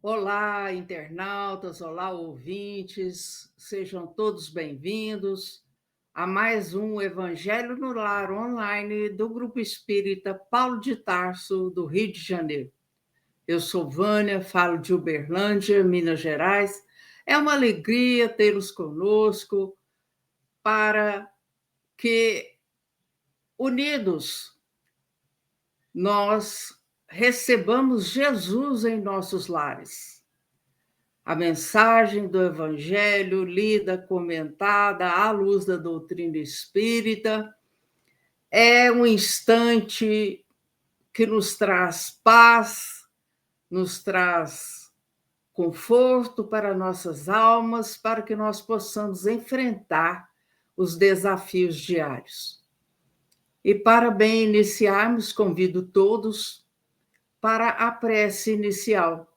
Olá, internautas, olá, ouvintes, sejam todos bem-vindos a mais um Evangelho no Lar online do Grupo Espírita Paulo de Tarso, do Rio de Janeiro. Eu sou Vânia, falo de Uberlândia, Minas Gerais. É uma alegria tê-los conosco para que, unidos, nós recebamos Jesus em nossos lares. A mensagem do Evangelho, lida, comentada à luz da doutrina espírita, é um instante que nos traz paz, nos traz conforto para nossas almas, para que nós possamos enfrentar os desafios diários. E para bem iniciarmos, convido todos para a prece inicial.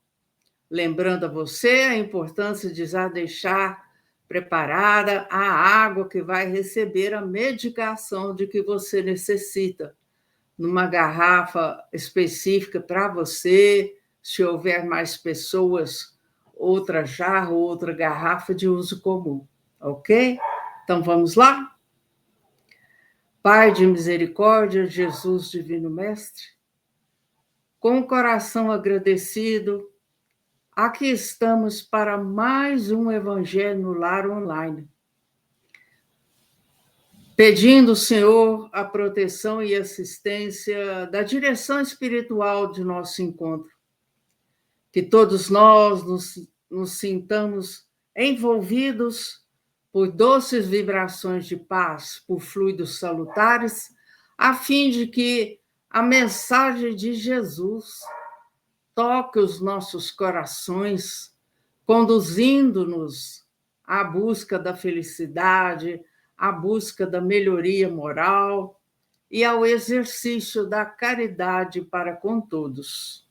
Lembrando a você a importância de já deixar preparada a água que vai receber a medicação de que você necessita, numa garrafa específica para você. Se houver mais pessoas, outra jarra ou outra garrafa de uso comum, ok? Então vamos lá? Pai de misericórdia, Jesus Divino Mestre, com o coração agradecido, aqui estamos para mais um Evangelho no Lar online. Pedindo, Senhor, a proteção e assistência da direção espiritual de nosso encontro. Que todos nós nos sintamos envolvidos por doces vibrações de paz, por fluidos salutares, a fim de que a mensagem de Jesus toque os nossos corações, conduzindo-nos à busca da felicidade, à busca da melhoria moral e ao exercício da caridade para com todos.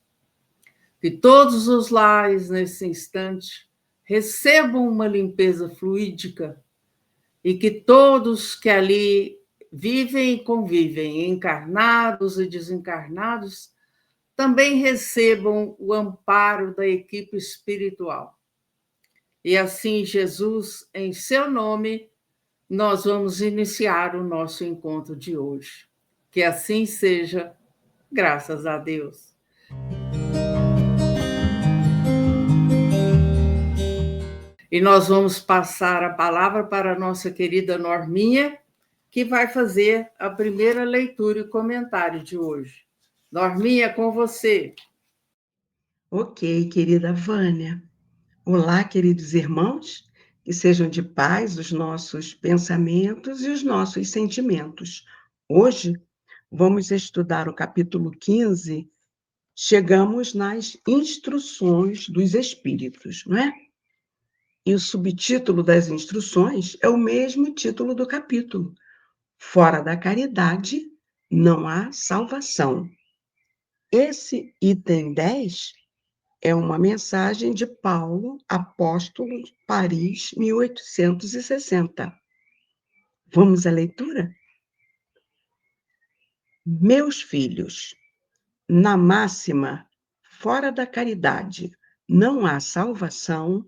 Que todos os lares, nesse instante, recebam uma limpeza fluídica e que todos que ali vivem e convivem, encarnados e desencarnados, também recebam o amparo da equipe espiritual. E assim, Jesus, em seu nome, nós vamos iniciar o nosso encontro de hoje. Que assim seja, graças a Deus. E nós vamos passar a palavra para a nossa querida Norminha, que vai fazer a primeira leitura e comentário de hoje. Norminha, com você. Ok, querida Vânia. Olá, queridos irmãos, que sejam de paz os nossos pensamentos e os nossos sentimentos. Hoje vamos estudar o capítulo 15, chegamos nas instruções dos espíritos, não é? E o subtítulo das instruções é o mesmo título do capítulo. Fora da caridade não há salvação. Esse item 10 é uma mensagem de Paulo, apóstolo, Paris, 1860. Vamos à leitura? Meus filhos, na máxima, fora da caridade, não há salvação,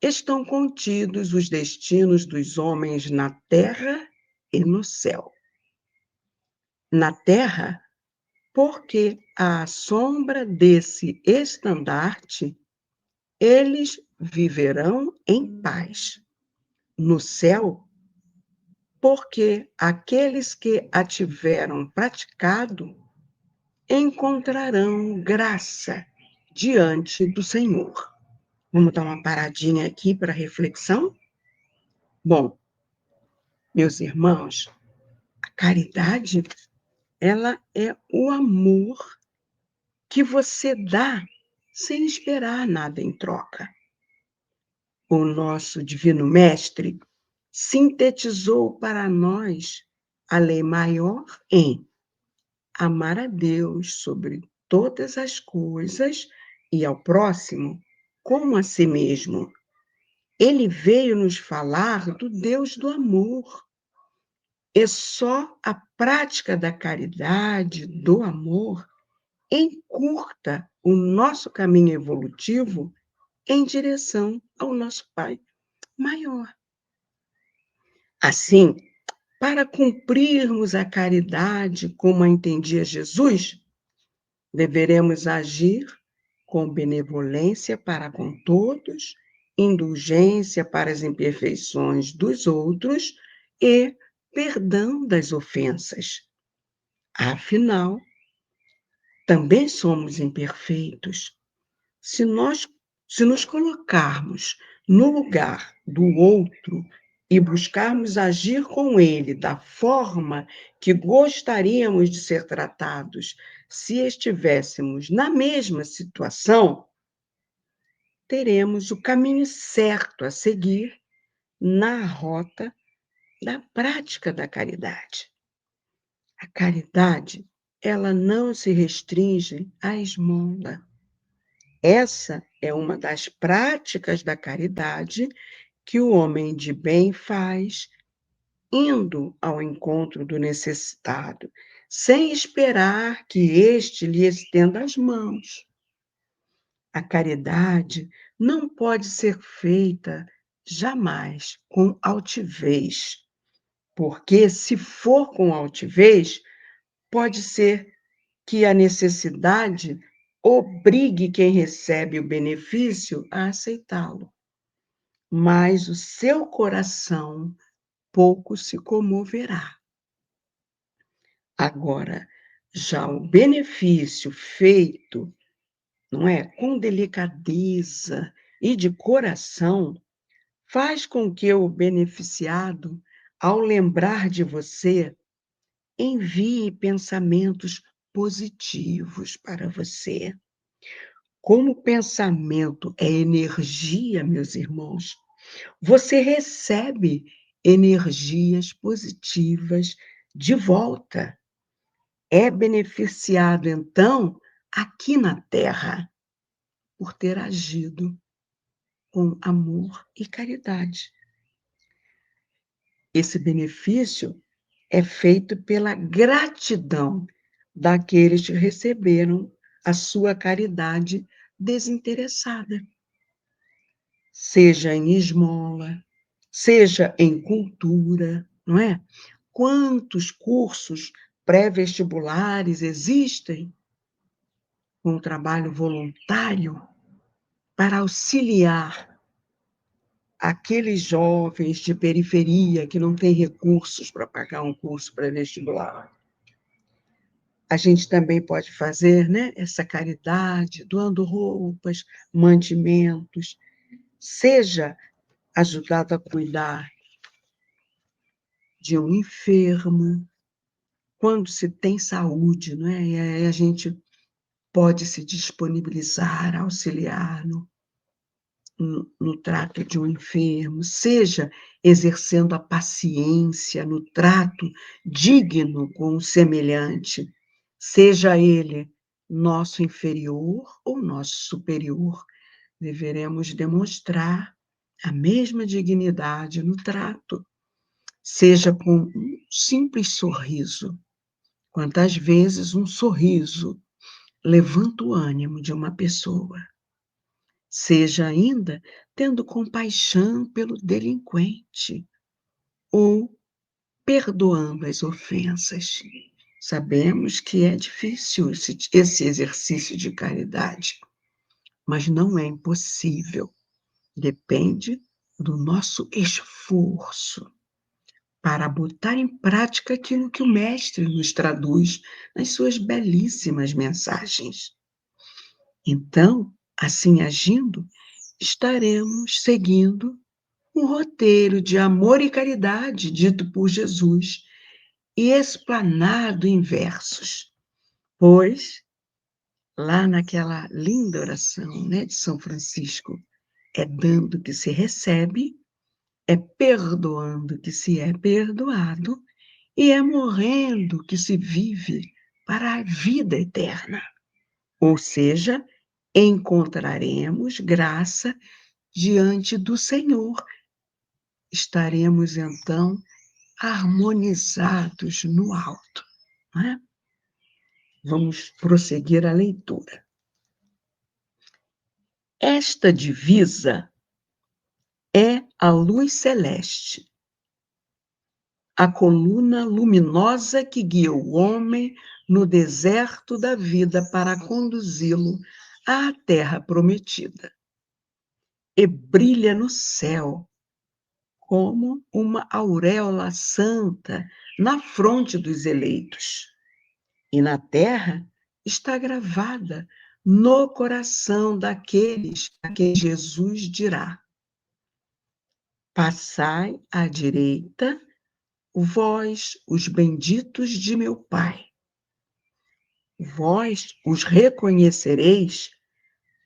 estão contidos os destinos dos homens na terra e no céu. Na terra, porque à sombra desse estandarte, eles viverão em paz. No céu, porque aqueles que a tiveram praticado encontrarão graça diante do Senhor. Vamos dar uma paradinha aqui para reflexão? Bom, meus irmãos, a caridade, ela é o amor que você dá sem esperar nada em troca. O nosso Divino Mestre sintetizou para nós a lei maior em amar a Deus sobre todas as coisas e ao próximo como a si mesmo. Ele veio nos falar do Deus do amor. E só a prática da caridade, do amor, encurta o nosso caminho evolutivo em direção ao nosso Pai maior. Assim, para cumprirmos a caridade como a entendia Jesus, deveremos agir com benevolência para com todos, indulgência para as imperfeições dos outros e perdão das ofensas. Afinal, também somos imperfeitos. Se nós, se nos colocarmos no lugar do outro e buscarmos agir com ele da forma que gostaríamos de ser tratados, se estivéssemos na mesma situação, teremos o caminho certo a seguir na rota da prática da caridade. A caridade, ela não se restringe à esmola. Essa é uma das práticas da caridade que o homem de bem faz, indo ao encontro do necessitado, sem esperar que este lhe estenda as mãos. A caridade não pode ser feita jamais com altivez, porque se for com altivez, pode ser que a necessidade obrigue quem recebe o benefício a aceitá-lo, mas o seu coração pouco se comoverá. Agora, já o benefício feito, não é, com delicadeza e de coração, faz com que o beneficiado, ao lembrar de você, envie pensamentos positivos para você. Como o pensamento é energia, meus irmãos, você recebe energias positivas de volta. É beneficiado, então, aqui na Terra, por ter agido com amor e caridade. Esse benefício é feito pela gratidão daqueles que receberam a sua caridade desinteressada, seja em esmola, seja em cultura, não é? Quantos cursos pré-vestibulares existem com trabalho voluntário para auxiliar aqueles jovens de periferia que não têm recursos para pagar um curso pré-vestibular. A gente também pode fazer, né, essa caridade, doando roupas, mantimentos, seja ajudado a cuidar de um enfermo, quando se tem saúde, não é? E aí a gente pode se disponibilizar, auxiliar no trato de um enfermo, seja exercendo a paciência no trato digno com o semelhante, seja ele nosso inferior ou nosso superior, deveremos demonstrar a mesma dignidade no trato, seja com um simples sorriso. Quantas vezes um sorriso levanta o ânimo de uma pessoa? Seja ainda tendo compaixão pelo delinquente ou perdoando as ofensas. Sabemos que é difícil esse exercício de caridade, mas não é impossível. Depende do nosso esforço para botar em prática aquilo que o Mestre nos traduz nas suas belíssimas mensagens. Então, assim agindo, estaremos seguindo um roteiro de amor e caridade dito por Jesus e explanado em versos, pois, lá naquela linda oração, né, de São Francisco, é dando que se recebe, é perdoando que se é perdoado e é morrendo que se vive para a vida eterna. Ou seja, encontraremos graça diante do Senhor. Estaremos, então, harmonizados no alto. Não é? Vamos prosseguir a leitura. Esta divisa é a luz celeste, a coluna luminosa que guia o homem no deserto da vida para conduzi-lo à terra prometida. E brilha no céu como uma auréola santa na fronte dos eleitos. E na terra está gravada no coração daqueles a quem Jesus dirá: passai à direita, vós, os benditos de meu Pai. Vós os reconhecereis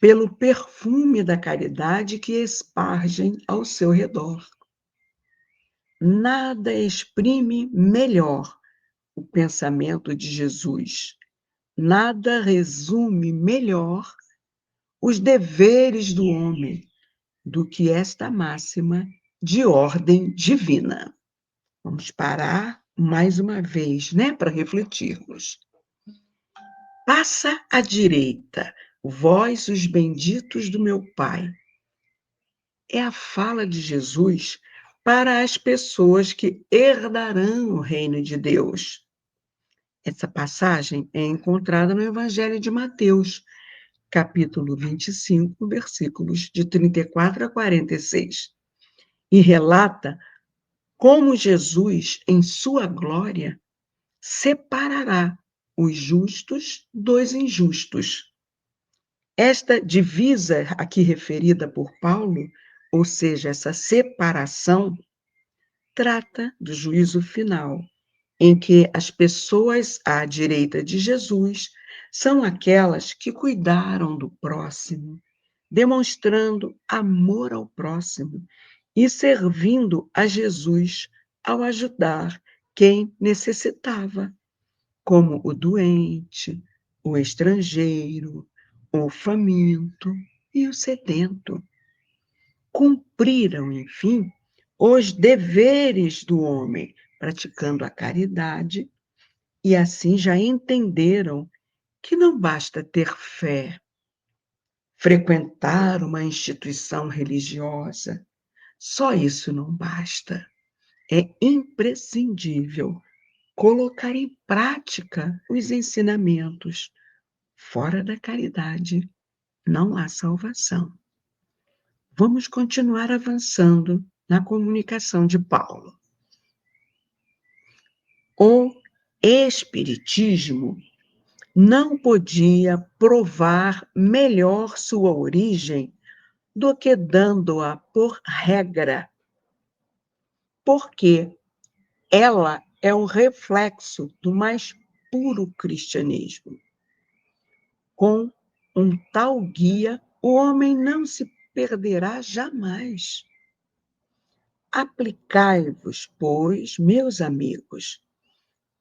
pelo perfume da caridade que espargem ao seu redor. Nada exprime melhor o pensamento de Jesus. Nada resume melhor os deveres do homem do que esta máxima de ordem divina. Vamos parar mais uma vez, né, para refletirmos. Passa à direita, vós os benditos do meu Pai. É a fala de Jesus para as pessoas que herdarão o reino de Deus. Essa passagem é encontrada no Evangelho de Mateus, capítulo 25, versículos de 34 a 46, e relata como Jesus, em sua glória, separará os justos dos injustos. Esta divisa aqui referida por Paulo, ou seja, essa separação, trata do juízo final, em que as pessoas à direita de Jesus são aquelas que cuidaram do próximo, demonstrando amor ao próximo e servindo a Jesus ao ajudar quem necessitava, como o doente, o estrangeiro, o faminto e o sedento. Cumpriram, enfim, os deveres do homem, praticando a caridade, e assim já entenderam que não basta ter fé, frequentar uma instituição religiosa. Só isso não basta. É imprescindível colocar em prática os ensinamentos. Fora da caridade, não há salvação. Vamos continuar avançando na comunicação de Paulo. O Espiritismo não podia provar melhor sua origem do que dando-a por regra, porque ela é o reflexo do mais puro cristianismo. Com um tal guia, o homem não se perderá jamais. Aplicai-vos, pois, meus amigos,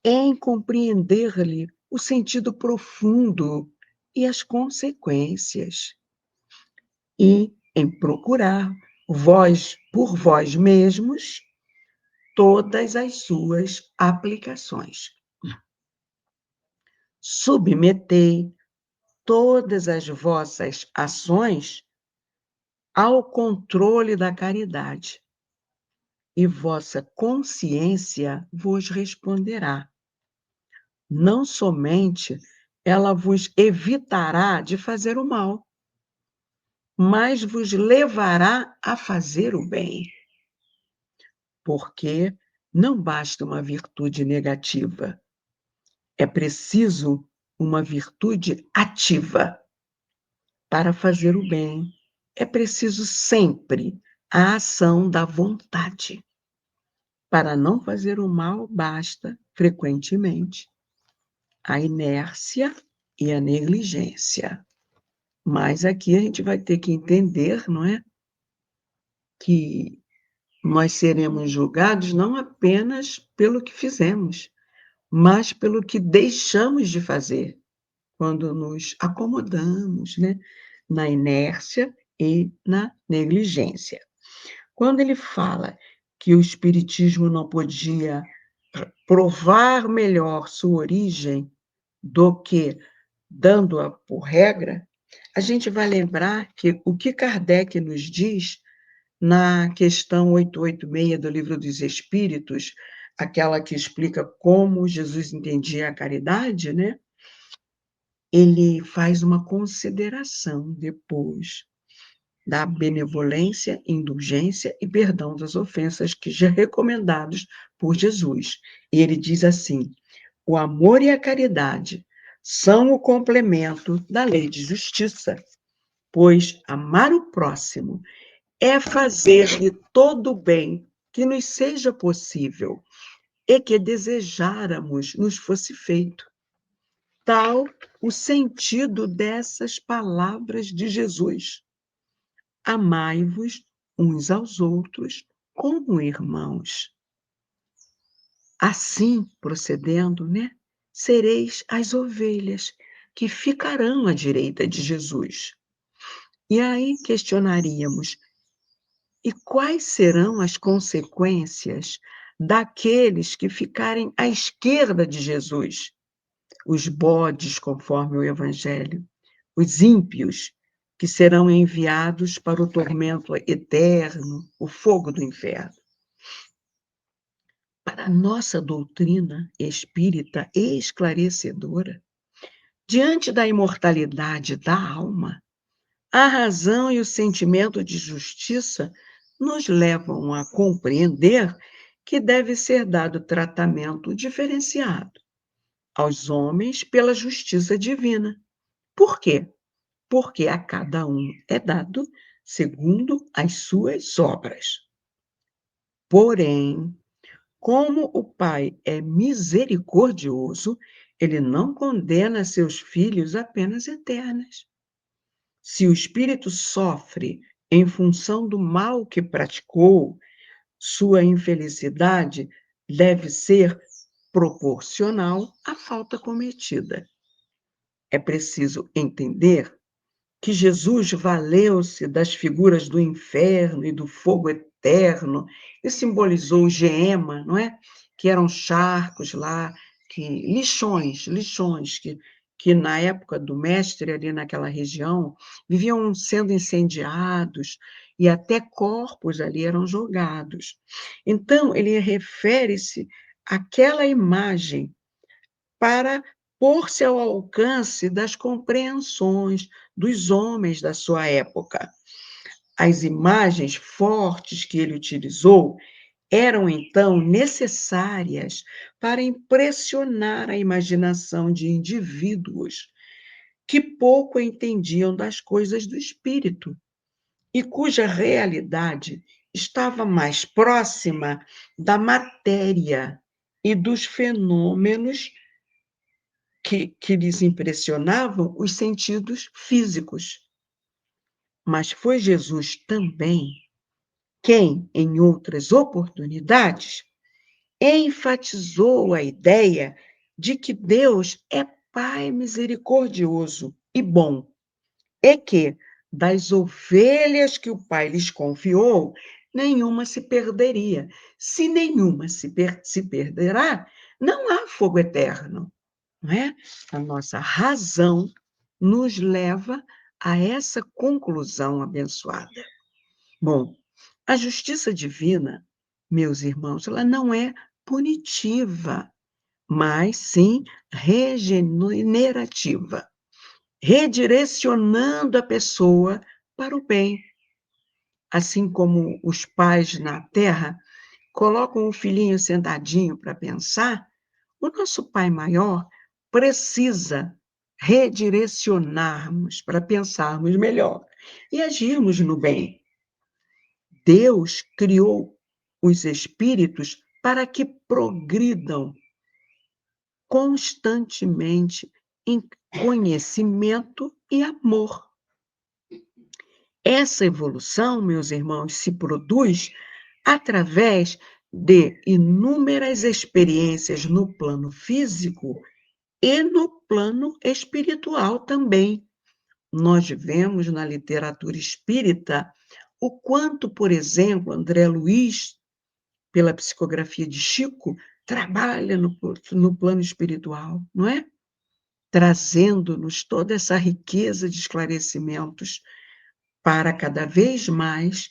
em compreender-lhe o sentido profundo e as consequências, e em procurar, por vós mesmos, todas as suas aplicações. Submetei todas as vossas ações ao controle da caridade, e vossa consciência vos responderá. Não somente ela vos evitará de fazer o mal, mas vos levará a fazer o bem. Porque não basta uma virtude negativa, é preciso uma virtude ativa. Para fazer o bem, é preciso sempre a ação da vontade. Para não fazer o mal, basta, frequentemente, a inércia e a negligência. Mas aqui a gente vai ter que entender, não é? Que nós seremos julgados não apenas pelo que fizemos, mas pelo que deixamos de fazer, quando nos acomodamos, né? Na inércia e na negligência. Quando ele fala que o Espiritismo não podia provar melhor sua origem do que dando-a por regra, a gente vai lembrar que o que Kardec nos diz na questão 886 do Livro dos Espíritos, aquela que explica como Jesus entendia a caridade, né? Ele faz uma consideração depois da benevolência, indulgência e perdão das ofensas que já recomendados por Jesus. E ele diz assim: o amor e a caridade são o complemento da lei de justiça, pois amar o próximo é fazer-lhe todo o bem que nos seja possível e que desejáramos nos fosse feito. Tal o sentido dessas palavras de Jesus. Amai-vos uns aos outros como irmãos. Assim, procedendo, né, sereis as ovelhas que ficarão à direita de Jesus. E aí questionaríamos: e quais serão as consequências daqueles que ficarem à esquerda de Jesus? Os bodes, conforme o Evangelho, os ímpios, que serão enviados para o tormento eterno, o fogo do inferno. Para a nossa doutrina espírita esclarecedora, diante da imortalidade da alma, a razão e o sentimento de justiça nos levam a compreender que deve ser dado tratamento diferenciado aos homens pela justiça divina. Por quê? Porque a cada um é dado segundo as suas obras. Porém, como o Pai é misericordioso, ele não condena seus filhos a penas eternas. Se o espírito sofre em função do mal que praticou, sua infelicidade deve ser proporcional à falta cometida. É preciso entender que Jesus valeu-se das figuras do inferno e do fogo eterno e simbolizou o geema, não é? Que eram charcos lá, lixões que na época do mestre ali naquela região viviam sendo incendiados e até corpos ali eram jogados. Então ele refere-se àquela imagem para pôr-se ao alcance das compreensões dos homens da sua época. As imagens fortes que ele utilizou eram, então, necessárias para impressionar a imaginação de indivíduos que pouco entendiam das coisas do espírito e cuja realidade estava mais próxima da matéria e dos fenômenos que lhes impressionavam os sentidos físicos. Mas foi Jesus também quem, em outras oportunidades, enfatizou a ideia de que Deus é Pai misericordioso e bom, e que, das ovelhas que o Pai lhes confiou, nenhuma se perderia. Se nenhuma se perderá, não há fogo eterno. Não é? A nossa razão nos leva a essa conclusão abençoada. Bom, a justiça divina, meus irmãos, ela não é punitiva, mas sim regenerativa, redirecionando a pessoa para o bem. Assim como os pais na terra colocam o filhinho sentadinho para pensar, o nosso Pai Maior precisa redirecionarmos para pensarmos melhor e agirmos no bem. Deus criou os espíritos para que progridam constantemente em conhecimento e amor. Essa evolução, meus irmãos, se produz através de inúmeras experiências no plano físico e no plano espiritual também. Nós vemos na literatura espírita o quanto, por exemplo, André Luiz, pela psicografia de Chico, trabalha no plano espiritual, não é? trazendo-nos toda essa riqueza de esclarecimentos para cada vez mais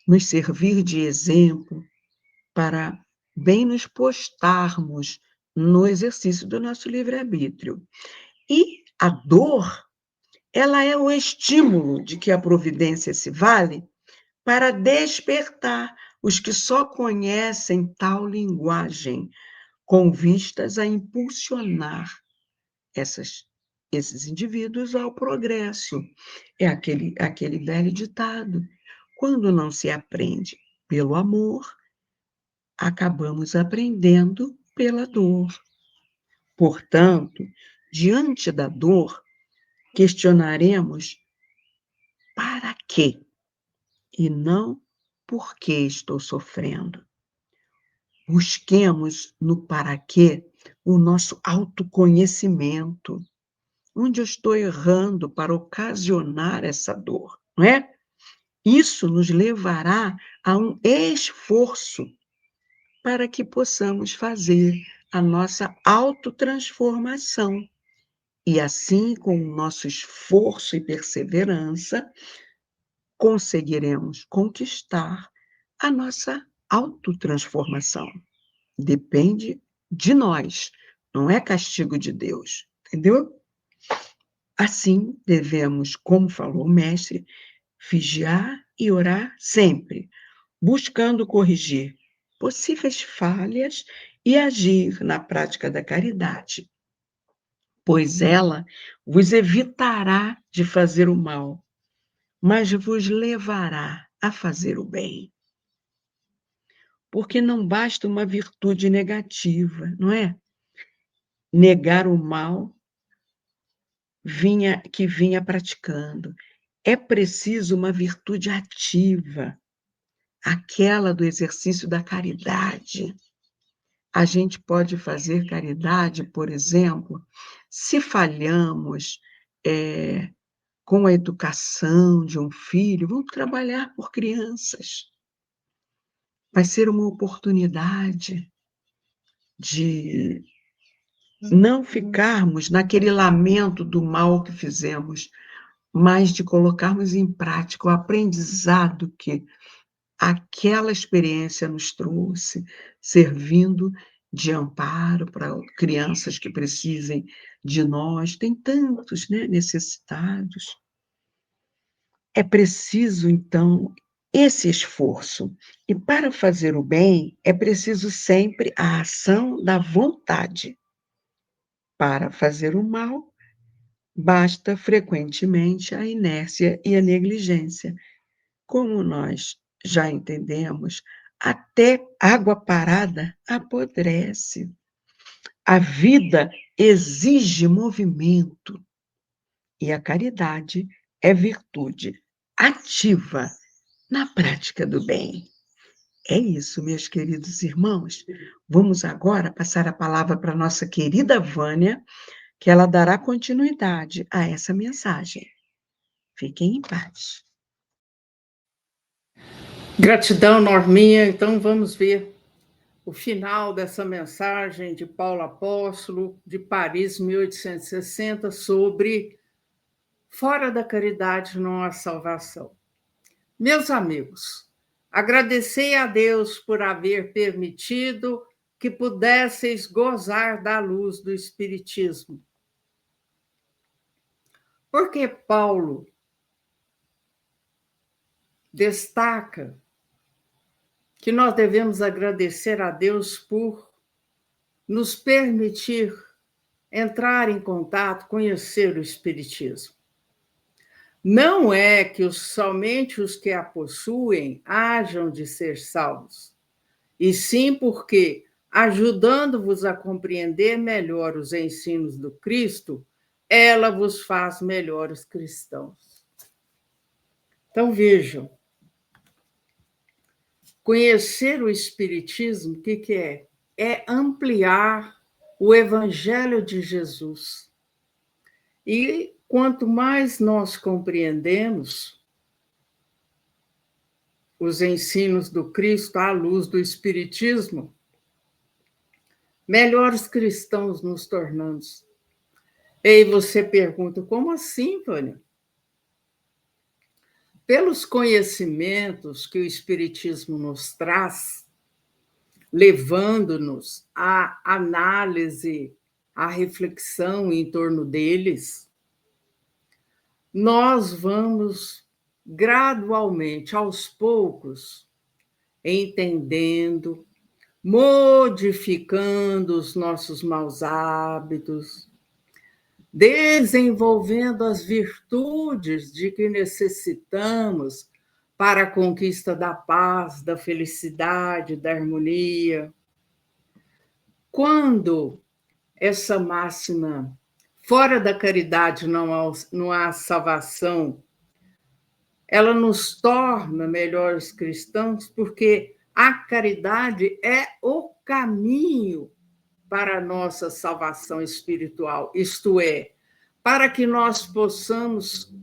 nos servir de exemplo, para bem nos postarmos no exercício do nosso livre-arbítrio. E a dor, ela é o estímulo de que a providência se vale para despertar os que só conhecem tal linguagem, com vistas a impulsionar esses indivíduos ao progresso. É aquele velho ditado: quando não se aprende pelo amor, acabamos aprendendo pela dor. Portanto, diante da dor, questionaremos para quê e não por que estou sofrendo. Busquemos no para quê o nosso autoconhecimento, onde eu estou errando para ocasionar essa dor, não é? Isso nos levará a um esforço para que possamos fazer a nossa autotransformação. E assim, com o nosso esforço e perseverança, conseguiremos conquistar a nossa autotransformação. Depende de nós, não é castigo de Deus, entendeu? Assim, devemos, como falou o mestre, vigiar e orar sempre, buscando corrigir possíveis falhas e agir na prática da caridade, pois ela vos evitará de fazer o mal, mas vos levará a fazer o bem. Porque não basta uma virtude negativa, não é? Negar o mal que vinha praticando. É preciso uma virtude ativa, aquela do exercício da caridade. A gente pode fazer caridade, por exemplo, se falhamos com a educação de um filho, vamos trabalhar por crianças. Vai ser uma oportunidade de não ficarmos naquele lamento do mal que fizemos, mas de colocarmos em prática o aprendizado que aquela experiência nos trouxe, servindo de amparo para crianças que precisem de nós. Tem tantos, né, necessitados. É preciso, então, esse esforço. E para fazer o bem, é preciso sempre a ação da vontade. Para fazer o mal, basta frequentemente a inércia e a negligência. Como nós já entendemos, até água parada apodrece. A vida exige movimento e a caridade é virtude ativa na prática do bem. É isso, meus queridos irmãos. Vamos agora passar a palavra para a nossa querida Vânia, que ela dará continuidade a essa mensagem. Fiquem em paz. Gratidão, Norminha. Então, vamos ver o final dessa mensagem de Paulo Apóstolo, de Paris, 1860, sobre fora da caridade não há salvação. Meus amigos, agradecei a Deus por haver permitido que pudesseis gozar da luz do Espiritismo. Porque Paulo destaca que nós devemos agradecer a Deus por nos permitir entrar em contato, conhecer o Espiritismo. Não é que somente os que a possuem hajam de ser salvos, e sim porque, ajudando-vos a compreender melhor os ensinos do Cristo, ela vos faz melhores cristãos. Então, vejam, conhecer o Espiritismo, o que é? É ampliar o Evangelho de Jesus. E quanto mais nós compreendemos os ensinos do Cristo à luz do Espiritismo, melhores cristãos nos tornamos. E você pergunta, como assim, Vânia? Pelos conhecimentos que o Espiritismo nos traz, levando-nos à análise, à reflexão em torno deles, nós vamos gradualmente, aos poucos, entendendo, modificando os nossos maus hábitos, desenvolvendo as virtudes de que necessitamos para a conquista da paz, da felicidade, da harmonia. Quando essa máxima, fora da caridade não há salvação, ela nos torna melhores cristãos, porque a caridade é o caminho para a nossa salvação espiritual, isto é, para que nós possamos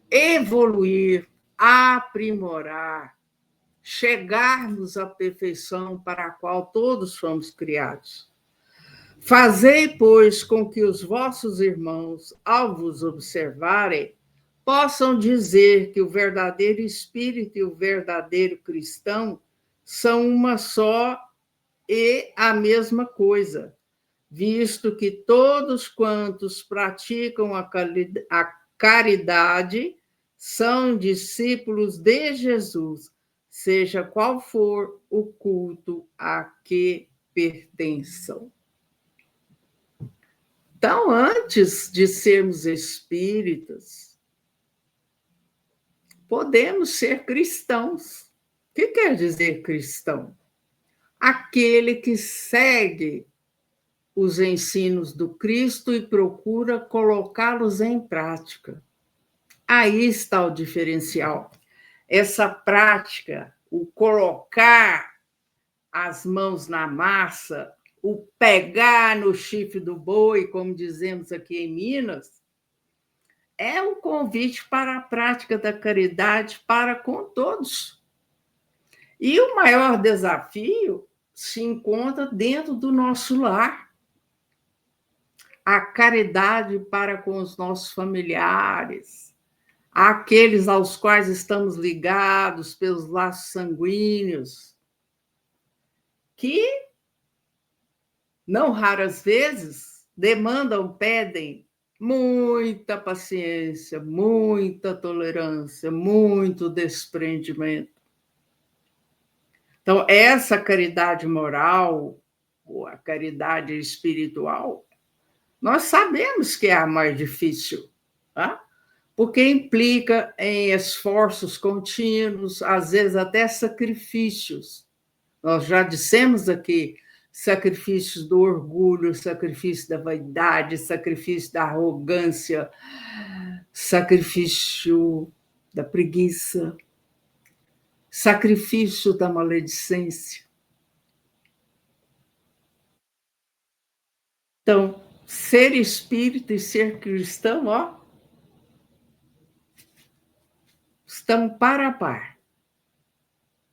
evoluir, aprimorar, chegarmos à perfeição para a qual todos fomos criados. Fazei, pois, com que os vossos irmãos, ao vos observarem, possam dizer que o verdadeiro espírito e o verdadeiro cristão são uma só e a mesma coisa, visto que todos quantos praticam a caridade são discípulos de Jesus, seja qual for o culto a que pertençam. Então, antes de sermos espíritas, podemos ser cristãos. O que quer dizer cristão? Aquele que segue os ensinos do Cristo e procura colocá-los em prática. Aí está o diferencial. Essa prática, o colocar as mãos na massa, o pegar no chifre do boi, como dizemos aqui em Minas, é um convite para a prática da caridade para com todos. E o maior desafio se encontra dentro do nosso lar. A caridade para com os nossos familiares, aqueles aos quais estamos ligados pelos laços sanguíneos, que, não raras vezes, pedem muita paciência, muita tolerância, muito desprendimento. Então, essa caridade moral, ou a caridade espiritual, nós sabemos que é a mais difícil, tá? Porque implica em esforços contínuos, às vezes até sacrifícios. Nós já dissemos aqui, sacrifícios do orgulho, sacrifício da vaidade, sacrifício da arrogância, sacrifício da preguiça, sacrifício da maledicência. Então, ser espírita e ser cristão, ó, estão par a par.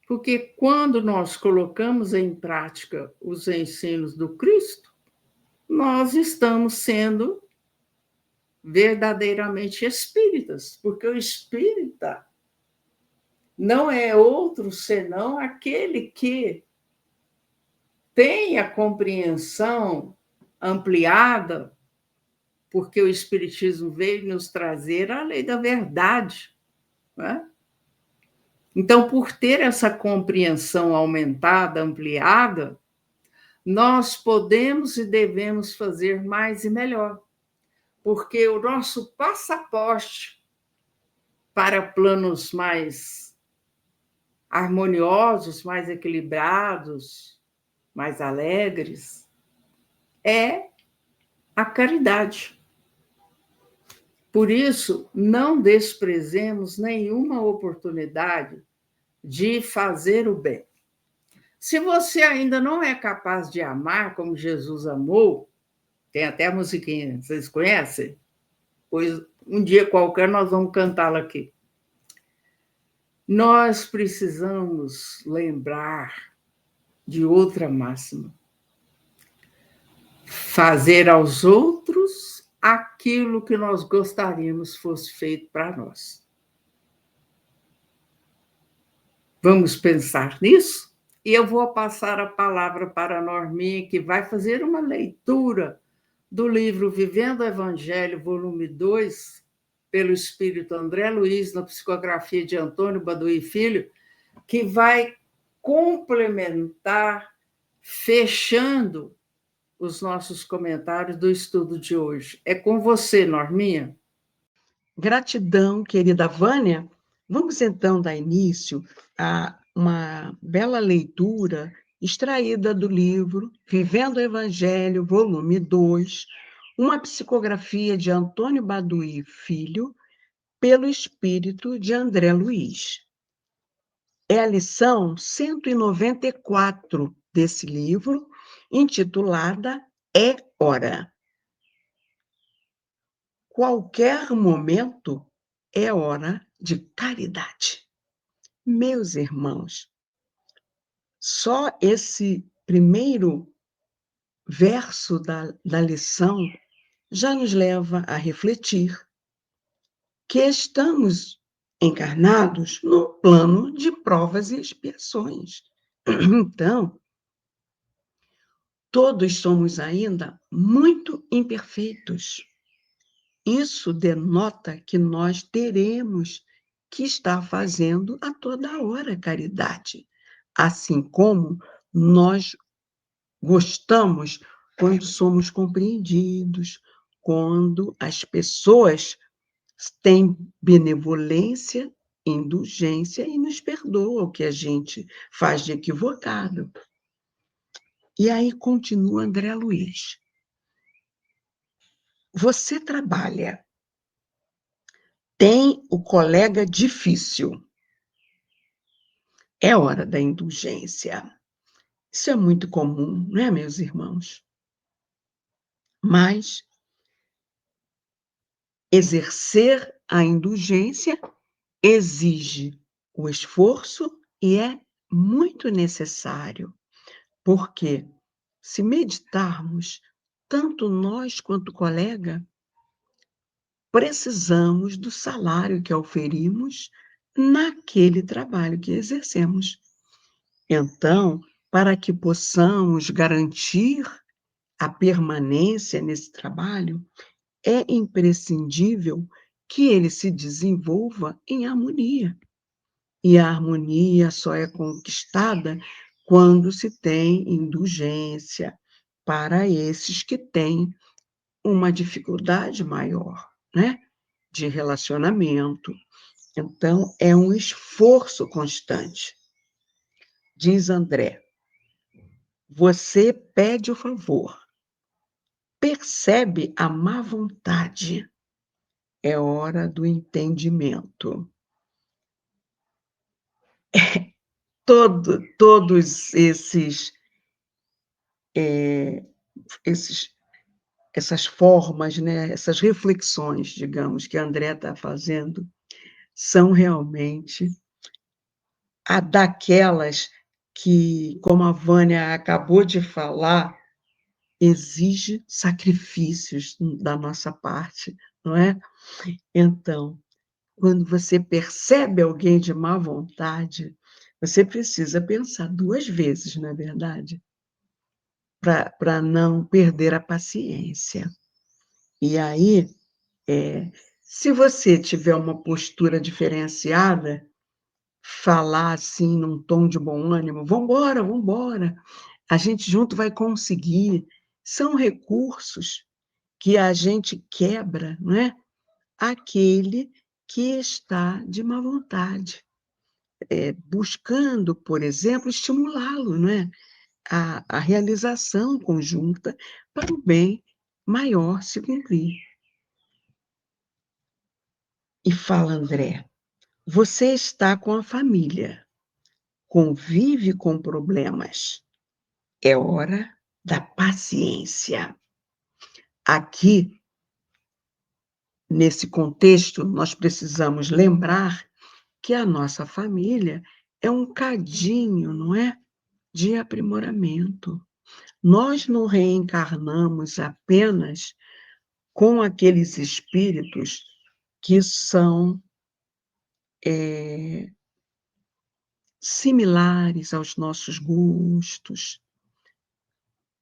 Porque quando nós colocamos em prática os ensinos do Cristo, nós estamos sendo verdadeiramente espíritas, porque o espírita não é outro senão aquele que tem a compreensão ampliada, porque o Espiritismo veio nos trazer a lei da verdade, né? Então, por ter essa compreensão aumentada, ampliada, nós podemos e devemos fazer mais e melhor, porque o nosso passaporte para planos mais harmoniosos, mais equilibrados, mais alegres, é a caridade. Por isso, não desprezemos nenhuma oportunidade de fazer o bem. Se você ainda não é capaz de amar como Jesus amou, tem até a musiquinha, vocês conhecem? Pois um dia qualquer nós vamos cantá-la aqui. Nós precisamos lembrar de outra máxima. Fazer aos outros aquilo que nós gostaríamos fosse feito para nós. Vamos pensar nisso? E eu vou passar a palavra para a Norminha, que vai fazer uma leitura do livro Vivendo o Evangelho, volume 2, pelo Espírito André Luiz, na psicografia de Antônio Baduí Filho, que vai complementar, fechando os nossos comentários do estudo de hoje. É com você, Norminha. Gratidão, querida Vânia. Vamos então dar início a uma bela leitura extraída do livro Vivendo o Evangelho, volume 2, uma psicografia de Antônio Baduí Filho, pelo espírito de André Luiz. É a lição 194 desse livro, intitulada É Hora. Qualquer momento é hora de caridade. Meus irmãos, só esse primeiro verso da lição já nos leva a refletir que estamos encarnados no plano de provas e expiações. Então, todos somos ainda muito imperfeitos. Isso denota que nós teremos que estar fazendo a toda hora caridade, assim como nós gostamos quando somos compreendidos, quando as pessoas têm benevolência, indulgência e nos perdoam o que a gente faz de equivocado. E aí continua André Luiz. Você trabalha, tem o colega difícil. É hora da indulgência. Isso é muito comum, não é, meus irmãos? Mas exercer a indulgência exige o esforço e é muito necessário, porque se meditarmos, tanto nós quanto o colega, precisamos do salário que oferimos naquele trabalho que exercemos. Então, para que possamos garantir a permanência nesse trabalho, é imprescindível que ele se desenvolva em harmonia. E a harmonia só é conquistada quando se tem indulgência para esses que têm uma dificuldade maior, né, de relacionamento. Então, é um esforço constante. Diz André, você pede o favor, percebe a má vontade, é hora do entendimento. Todos essas formas, né, essas reflexões, digamos, que a André está fazendo, são realmente daquelas que, como a Vânia acabou de falar, exige sacrifícios da nossa parte, não é? Então, quando você percebe alguém de má vontade, você precisa pensar duas vezes, não é verdade? Para não perder a paciência. E aí, se você tiver uma postura diferenciada, falar assim num tom de bom ânimo, vamos embora, vamos embora, a gente junto vai conseguir. São recursos que a gente quebra, não é? Aquele que está de má vontade, buscando, por exemplo, estimulá-lo, não é? A realização conjunta para o bem maior se cumprir. E fala, André, você está com a família, convive com problemas, é hora da paciência. Aqui, nesse contexto, nós precisamos lembrar que a nossa família é um cadinho, não é? De aprimoramento. Nós não reencarnamos apenas com aqueles espíritos que são similares aos nossos gostos,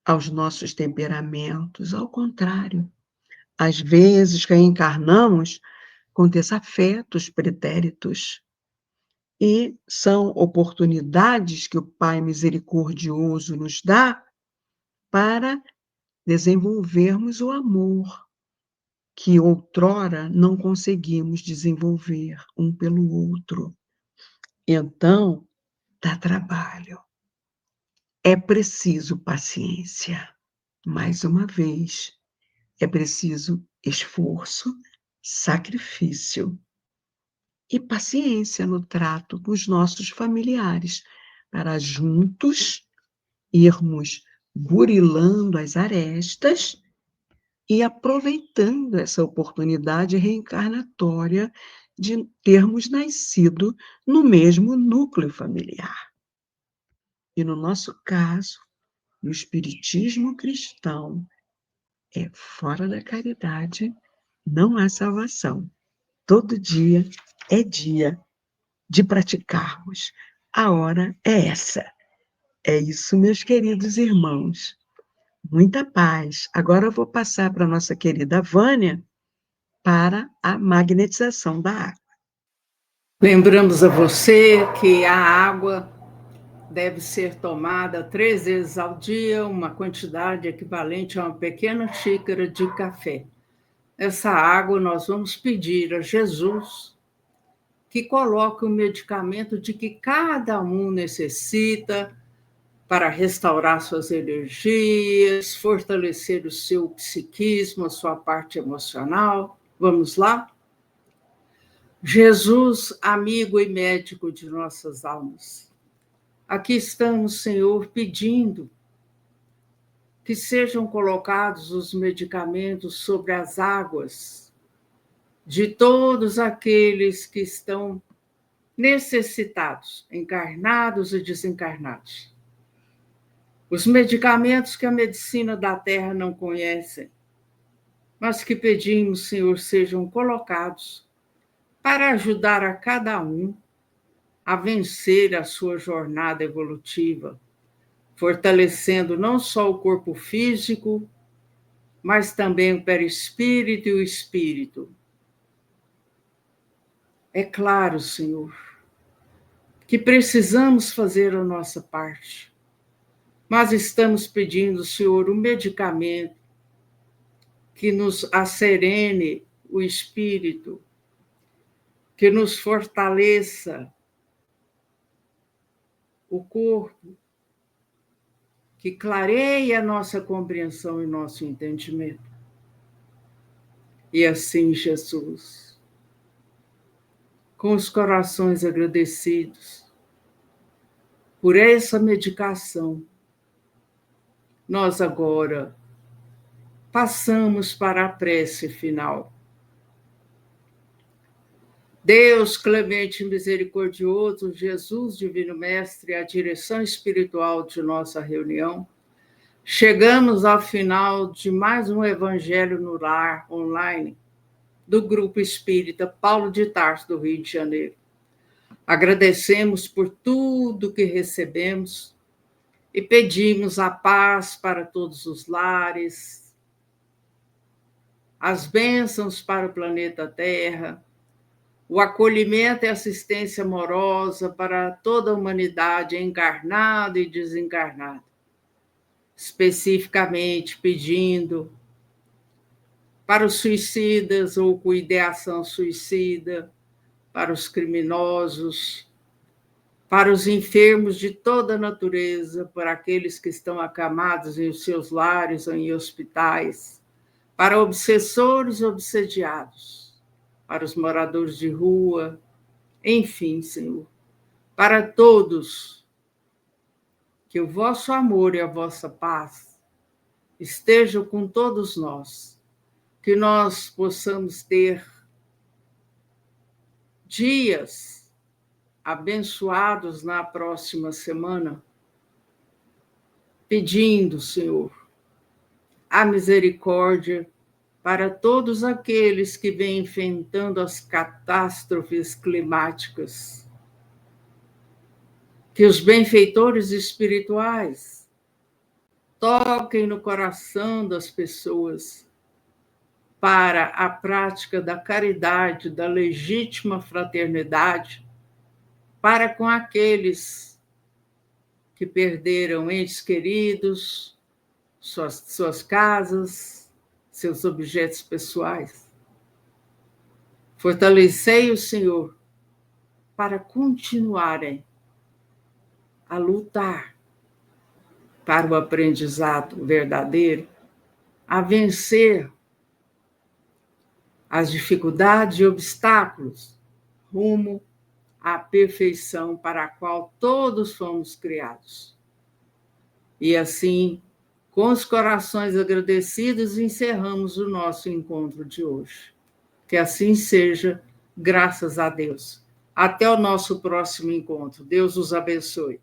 aos nossos temperamentos. Ao contrário, às vezes reencarnamos com desafetos pretéritos, e são oportunidades que o Pai misericordioso nos dá para desenvolvermos o amor que outrora não conseguimos desenvolver um pelo outro. Então, dá trabalho. É preciso paciência. Mais uma vez, é preciso esforço, sacrifício e paciência no trato com os nossos familiares, para juntos irmos burilando as arestas e aproveitando essa oportunidade reencarnatória de termos nascido no mesmo núcleo familiar. E no nosso caso, no espiritismo cristão, fora da caridade, não há salvação. Todo dia é dia de praticarmos. A hora é essa. É isso, meus queridos irmãos. Muita paz. Agora eu vou passar para a nossa querida Vânia para a magnetização da água. Lembramos a você que a água deve ser tomada 3 vezes ao dia, uma quantidade equivalente a uma pequena xícara de café. Essa água nós vamos pedir a Jesus que coloque o medicamento de que cada um necessita para restaurar suas energias, fortalecer o seu psiquismo, a sua parte emocional. Vamos lá? Jesus, amigo e médico de nossas almas, aqui estamos, Senhor, pedindo que sejam colocados os medicamentos sobre as águas de todos aqueles que estão necessitados, encarnados e desencarnados. Os medicamentos que a medicina da Terra não conhece, mas que pedimos, Senhor, sejam colocados para ajudar a cada um a vencer a sua jornada evolutiva, fortalecendo não só o corpo físico, mas também o perispírito e o espírito. É claro, Senhor, que precisamos fazer a nossa parte, mas estamos pedindo, Senhor, um medicamento que nos asserene o espírito, que nos fortaleça o corpo, que clareie a nossa compreensão e nosso entendimento. E assim, Jesus, com os corações agradecidos por essa medicação, nós agora passamos para a prece final. Deus clemente e misericordioso, Jesus, Divino Mestre, a direção espiritual de nossa reunião, chegamos ao final de mais um Evangelho no Lar online do Grupo Espírita Paulo de Tarso, do Rio de Janeiro. Agradecemos por tudo que recebemos e pedimos a paz para todos os lares, as bênçãos para o planeta Terra, o acolhimento e assistência amorosa para toda a humanidade encarnada e desencarnada. Especificamente pedindo para os suicidas ou com ideação suicida, para os criminosos, para os enfermos de toda a natureza, para aqueles que estão acamados em seus lares ou em hospitais, para obsessores e obsediados, para os moradores de rua, enfim, Senhor, para todos, que o vosso amor e a vossa paz estejam com todos nós, que nós possamos ter dias abençoados na próxima semana, pedindo, Senhor, a misericórdia para todos aqueles que vêm enfrentando as catástrofes climáticas. Que os benfeitores espirituais toquem no coração das pessoas para a prática da caridade, da legítima fraternidade, para com aqueles que perderam entes queridos, suas casas, seus objetos pessoais. Fortalecei o Senhor para continuarem a lutar para o aprendizado verdadeiro, a vencer as dificuldades e obstáculos rumo à perfeição para a qual todos fomos criados. E assim, com os corações agradecidos, encerramos o nosso encontro de hoje. Que assim seja, graças a Deus. Até o nosso próximo encontro. Deus os abençoe.